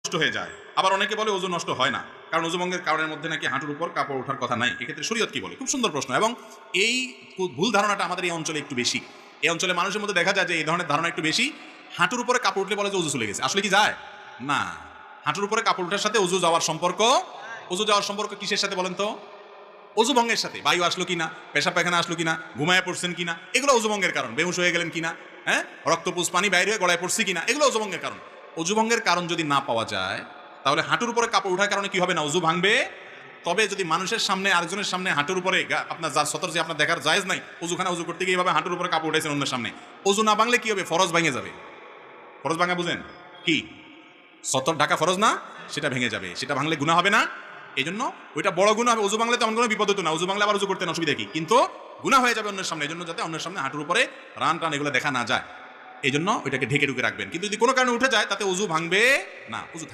নষ্ট হয়ে যায়। আবার অনেকে বলে ওযু নষ্ট হয় না, কারণ ওযু ভঙ্গের কারণের মধ্যে নাকি হাঁটুর উপর কাপড় ওঠার কথা নাই। এক্ষেত্রে শরীয়ত কি বলে? খুব সুন্দর প্রশ্ন, এবং এই ভুল ধারণাটা আমাদের এই অঞ্চলে একটু বেশি। এই অঞ্চলে মানুষের মধ্যে দেখা যায় যে এই ধরনের ধারণা একটু বেশি। হাঁটুর উপরে কাপড় উঠলে বলে যে ওযু চলে গেছে। আসলে কি যায়? না। হাঁটুর উপরে কাপড় ওঠার সাথে ওযু যাওয়ার সম্পর্ক, ওযু যাওয়ার সম্পর্ক কিসের সাথে বলেন তো? ওযু ভঙ্গের সাথে। বায়ু আসলো কিনা, পেশাব পায়খানা আসলো কিনা, ঘুমায়ে পড়ছেন কিনা, এগুলো ওযু ভঙ্গের কারণ। বেহুশ হয়ে গেলেন কিনা, হ্যাঁ, রক্তপুষ পানি বাইরে হয়ে গলায় পড়ছে কিনা, এগুলো ওযু ভঙ্গের কারণ। ওযু ভঙ্গের কারণ যদি না পাওয়া যায়, তাহলে হাঁটুর উপরে কাপড় ওঠার কারণে কি হবে না? ওযু ভাঙবে। তবে যদি মানুষের সামনে, আরেকজনের সামনে হাঁটুর উপরে আপনার যার সতর যে আপনার দেখার জায়েজ নাই, ওযুখানা ওযু করতে গিয়ে এইভাবে হাঁটুর উপরে কাপড় উঠাইছেন অন্যের সামনে, ওযু না ভাঙলে কি হবে? ফরজ ভেঙে যাবে। ফরজ ভাঙা বুঝেন কি? সতর ঢাকা ফরজ না, সেটা ভেঙে যাবে। সেটা ভাঙলে গুনাহ হবে না? এই জন্য ওইটা বড় গুনাহ হবে। ওযু ভাঙলে তেমন কোনো বিপদ হতো না। ওযু ভাঙলে আবার ওযু করতে অসুবিধা কি? কিন্তু গুনাহ হয়ে যাবে অন্যের সামনে। এই জন্য যাতে অন্যের সামনে হাঁটুর উপরে রান টান এগুলো দেখা না যায়, এই জন্য ওইটাকে ঢেকে ঢুকে রাখবেন। কিন্তু যদি কোনো কারণে উঠে যায়, তাতে ওযু ভাঙবে না, ওযু থাকবে।